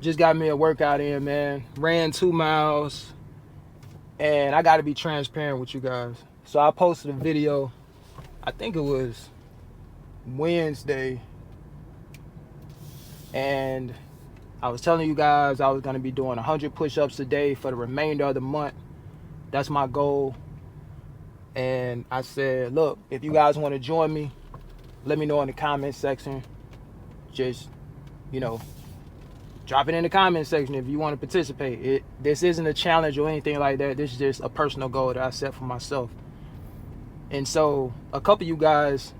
Just got me a workout in, man. Ran 2 miles, and I got to be transparent with you guys. So I posted a video, I think it was Wednesday, and I was telling you guys I was going to be doing 100 push-ups a day for the remainder of the month. That's my goal. And I said, look, if you guys want to join me, let me know in the comment section. Just, drop it in the comment section if you want to participate. This isn't a challenge or anything like that. This is just a personal goal that I set for myself. And so a couple of you guys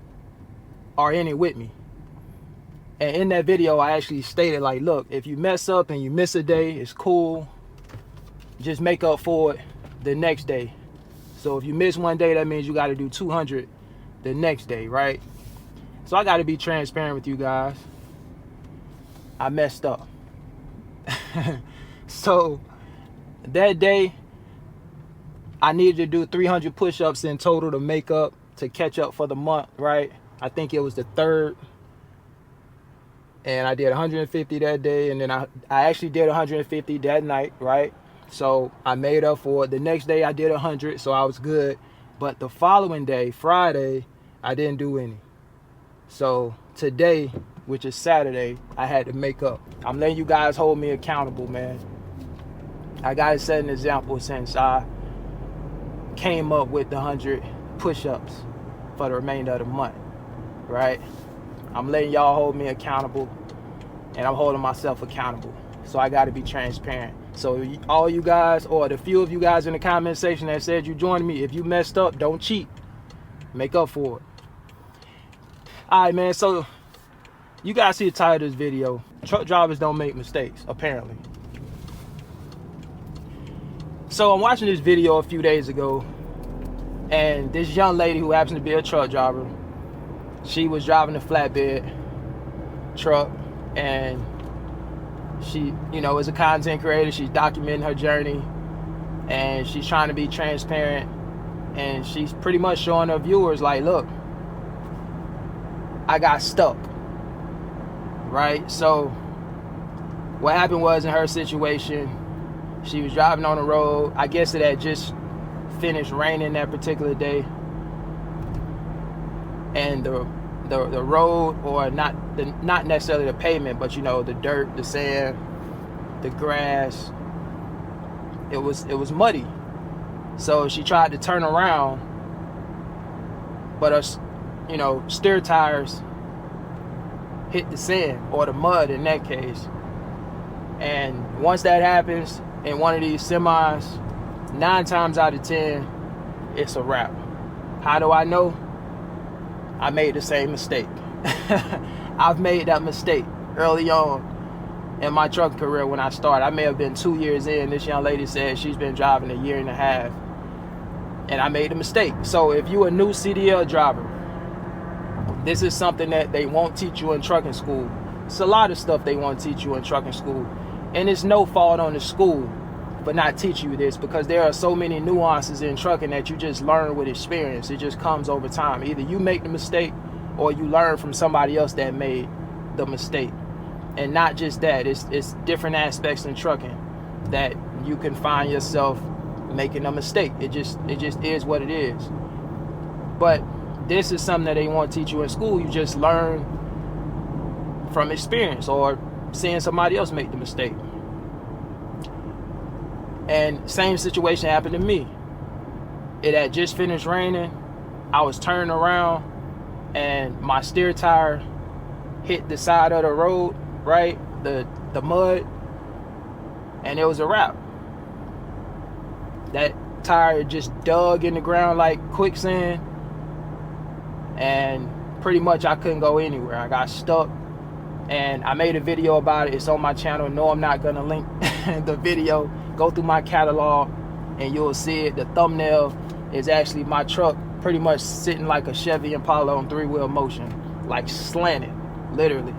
are in it with me. And in that video, I actually stated, like, look, if you mess up and you miss a day, it's cool. Just make up for it the next day. So if you miss one day, that means you got to do 200 the next day, right? So I got to be transparent with you guys. I messed up. So that day, I needed to do 300 push-ups in total to catch up for the month, right? I think it was the 3rd. And I did 150 that day, and then I actually did 150 that night, right? So I made up for it. The next day I did 100, so I was good. But the following day, Friday, I didn't do any. So today, which is Saturday, I had to make up. I'm letting you guys hold me accountable, man. I gotta set an example since I came up with the 100 push-ups for the remainder of the month, right? I'm letting y'all hold me accountable, and I'm holding myself accountable. So I gotta be transparent. So all you guys, or the few of you guys in the comment section that said you joined me, if you messed up, don't cheat. Make up for it. All right, man, so you guys see the title of this video. Truck drivers don't make mistakes, apparently. So I'm watching this video a few days ago, and this young lady who happens to be a truck driver, she was driving a flatbed truck, and she, is a content creator. She's documenting her journey, and she's trying to be transparent, and she's pretty much showing her viewers, like, look, I got stuck, right? So what happened was, in her situation, she was driving on the road. I guess it had just finished raining that particular day, and the road, or not necessarily the pavement, but the dirt, the sand, the grass, it was muddy. So she tried to turn around, but her steer tires hit the sand, or the mud in that case. And once that happens in one of these semis, 9 times out of 10, it's a wrap. How do I know? I made the same mistake. I've made that mistake early on in my trucking career when I started. I may have been 2 years in. This young lady said she's been driving 1.5 years. And I made a mistake. So if you're a new CDL driver, this is something that they won't teach you in trucking school. It's a lot of stuff they won't teach you in trucking school. And it's no fault on the school for not teaching you this, because there are so many nuances in trucking that you just learn with experience. It just comes over time. Either you make the mistake, or you learn from somebody else that made the mistake. And not just that, it's different aspects in trucking that you can find yourself making a mistake. It just is what it is. But this is something that they won't teach you in school. You just learn from experience, or seeing somebody else make the mistake. And same situation happened to me. It had just finished raining. I was turning around, and my steer tire hit the side of the road, right? The mud, and it was a wrap. That tire just dug in the ground like quicksand, and pretty much I couldn't go anywhere. I got stuck, and I made a video about it. It's on my channel. No, I'm not gonna link the video. Go through my catalog and you'll see it. The thumbnail is actually my truck pretty much sitting like a Chevy Impala on 3-wheel motion, like slanted, literally.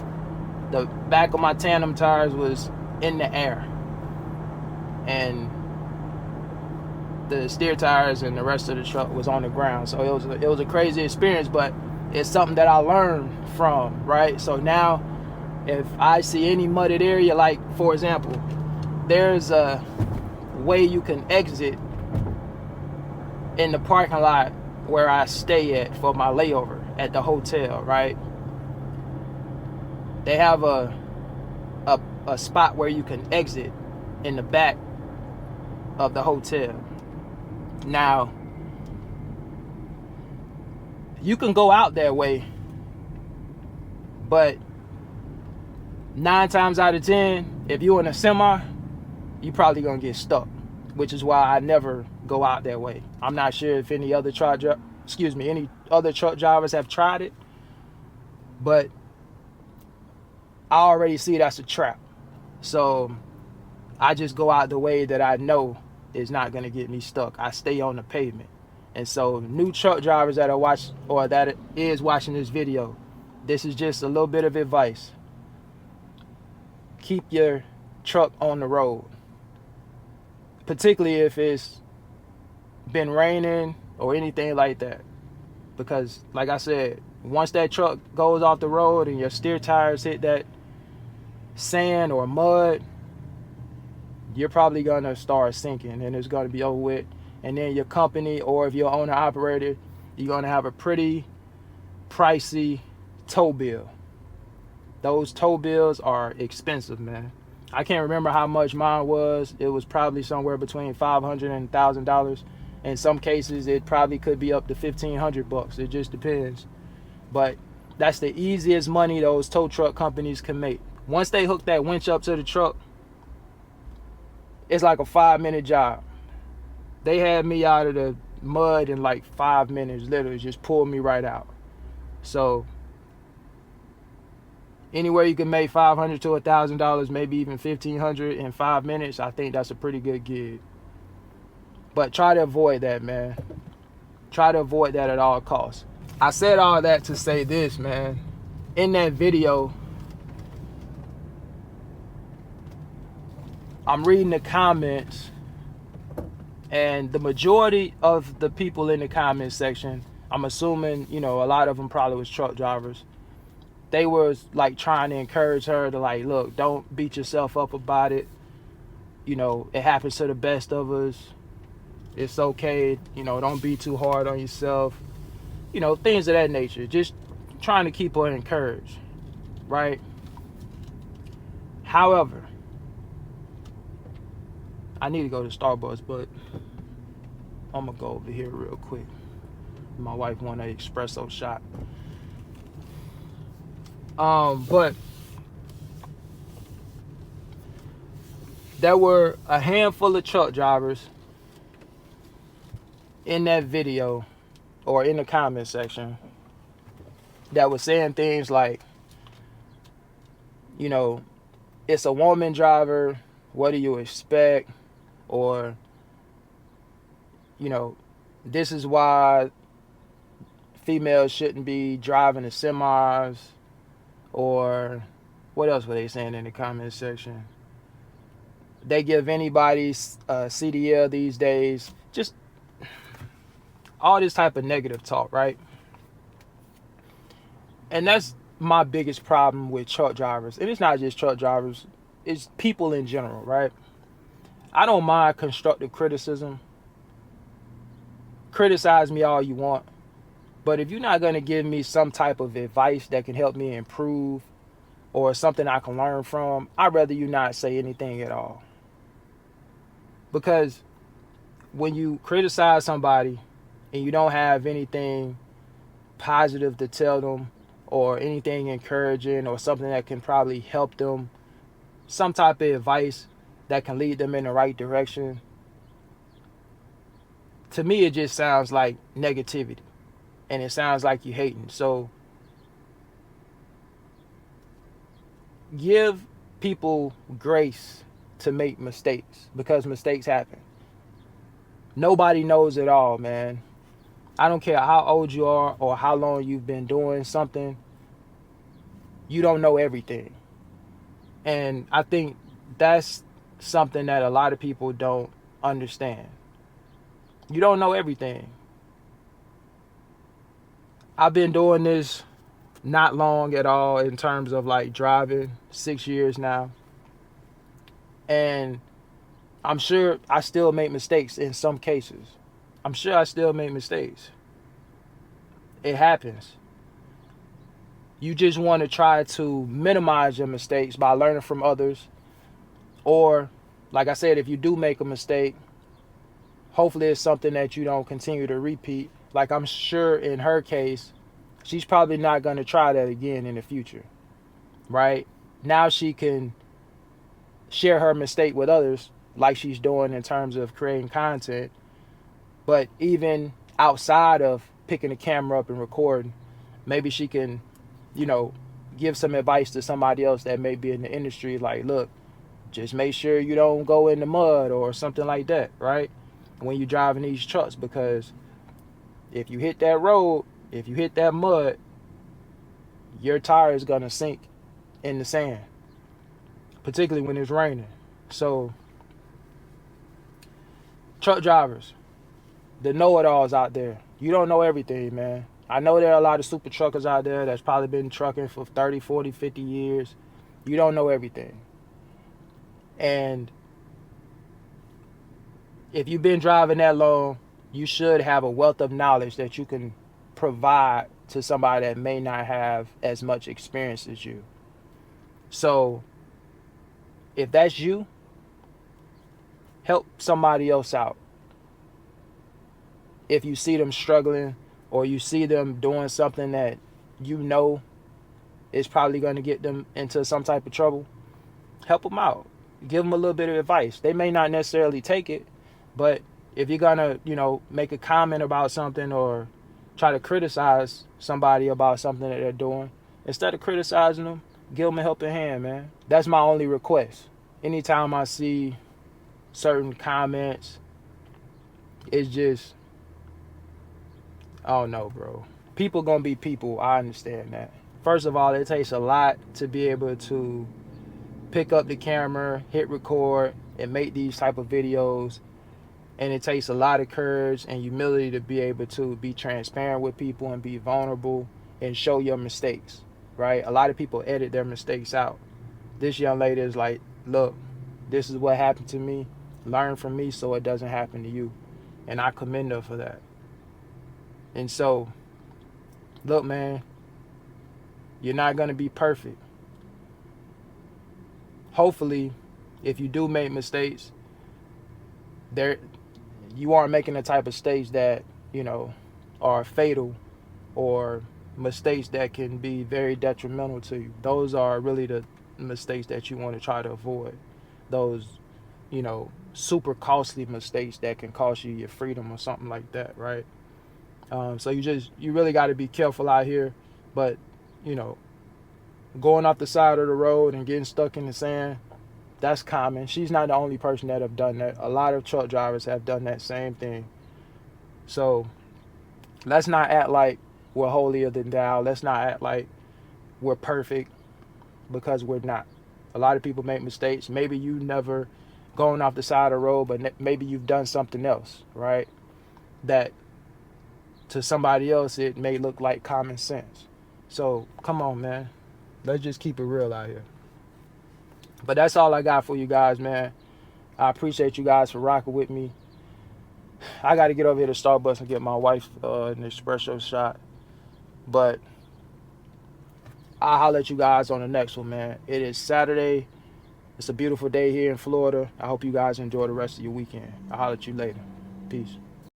The back of my tandem tires was in the air, and the steer tires and the rest of the truck was on the ground. So it was a crazy experience, but it's something that I learned from, right? So now If I see any mudded area, like for example, there's a way you can exit in the parking lot where I stay at for my layover at the hotel, right? They have a spot where you can exit in the back of the hotel. Now, you can go out that way, but 9 times out of 10, if you're in a semi, you probably gonna get stuck, which is why I never go out that way. I'm not sure if any other truck drivers have tried it, but I already see that's a trap. So I just go out the way that I know is not gonna get me stuck. I stay on the pavement. And so new truck drivers that are watching this video, this is just a little bit of advice. Keep your truck on the road, particularly if it's been raining or anything like that, because like I said, once that truck goes off the road and your steer tires hit that sand or mud, you're probably gonna start sinking and it's gonna be over with. And then your company, or if you're owner operator, you're gonna have a pretty pricey tow bill. Those tow bills are expensive, man. I can't remember how much mine was. It was probably somewhere between $500 and $1,000. In some cases, it probably could be up to $1,500. It just depends. But that's the easiest money those tow truck companies can make. Once they hook that winch up to the truck, it's like a 5-minute job. They had me out of the mud in like 5 minutes, literally just pulled me right out. So anywhere you can make $500 to $1,000, maybe even $1,500 in 5 minutes, I think that's a pretty good gig. But try to avoid that, man. Try to avoid that at all costs. I said all that to say this, man. In that video, I'm reading the comments, and the majority of the people in the comment section, I'm assuming, a lot of them probably was truck drivers. They were like trying to encourage her to like, look, don't beat yourself up about it. It happens to the best of us. It's okay. Don't be too hard on yourself. Things of that nature. Just trying to keep her encouraged, right? However, I need to go to Starbucks, but I'm gonna go over here real quick. My wife want an espresso shot. But there were a handful of truck drivers in that video or in the comment section that were saying things like, it's a woman driver, what do you expect? Or, this is why females shouldn't be driving the semis. Or what else were they saying in the comment section? They give anybody CDL these days. Just all this type of negative talk, right? And that's my biggest problem with truck drivers. And it's not just truck drivers. It's people in general, right? I don't mind constructive criticism. Criticize me all you want. But if you're not going to give me some type of advice that can help me improve or something I can learn from, I'd rather you not say anything at all. Because when you criticize somebody and you don't have anything positive to tell them or anything encouraging or something that can probably help them, some type of advice that can lead them in the right direction, to me it just sounds like negativity. And it sounds like you hating. So give people grace to make mistakes, because mistakes happen. Nobody knows it all, man. I don't care how old you are or how long you've been doing something. You don't know everything. And I think that's something that a lot of people don't understand. You don't know everything. I've been doing this not long at all in terms of like driving, 6 years now. And I'm sure I still make mistakes in some cases. I'm sure I still make mistakes. It happens. You just want to try to minimize your mistakes by learning from others. Or, like I said, if you do make a mistake, hopefully it's something that you don't continue to repeat. Like I'm sure in her case, she's probably not going to try that again in the future, right? Now she can share her mistake with others like she's doing in terms of creating content. But even outside of picking the camera up and recording, maybe she can, give some advice to somebody else that may be in the industry. Like, look, just make sure you don't go in the mud or something like that, right? When you're driving these trucks, because if you hit that road, if you hit that mud, your tire is going to sink in the sand, particularly when it's raining. So, truck drivers, the know-it-alls out there, you don't know everything, man. I know there are a lot of super truckers out there that's probably been trucking for 30, 40, 50 years. You don't know everything. And if you've been driving that long, you should have a wealth of knowledge that you can provide to somebody that may not have as much experience as you. So if that's you, help somebody else out. If you see them struggling or you see them doing something that you know is probably going to get them into some type of trouble, help them out. Give them a little bit of advice. They may not necessarily take it, but if you're going to, make a comment about something or try to criticize somebody about something that they're doing, instead of criticizing them, give them a helping hand, man. That's my only request. Anytime I see certain comments, it's just, I don't know, bro. People gonna be people. I understand that. First of all, it takes a lot to be able to pick up the camera, hit record, and make these type of videos. And it takes a lot of courage and humility to be able to be transparent with people and be vulnerable and show your mistakes, right? A lot of people edit their mistakes out. This young lady is like, look, this is what happened to me. Learn from me so it doesn't happen to you. And I commend her for that. And so, look, man, you're not going to be perfect. Hopefully, if you do make mistakes, you aren't making the type of mistakes that, are fatal or mistakes that can be very detrimental to you. Those are really the mistakes that you want to try to avoid. Those, super costly mistakes that can cost you your freedom or something like that, right? So you really got to be careful out here. But, going off the side of the road and getting stuck in the sand, that's common. She's not the only person that have done that. A lot of truck drivers have done that same thing. So let's not act like we're holier than thou. Let's not act like we're perfect, because we're not. A lot of people make mistakes. Maybe you never gone off the side of the road, but maybe you've done something else, right? That to somebody else, it may look like common sense. So come on, man. Let's just keep it real out here. But that's all I got for you guys, man. I appreciate you guys for rocking with me. I got to get over here to Starbucks and get my wife an espresso shot. But I'll holler at you guys on the next one, man. It is Saturday. It's a beautiful day here in Florida. I hope you guys enjoy the rest of your weekend. I'll holler at you later. Peace.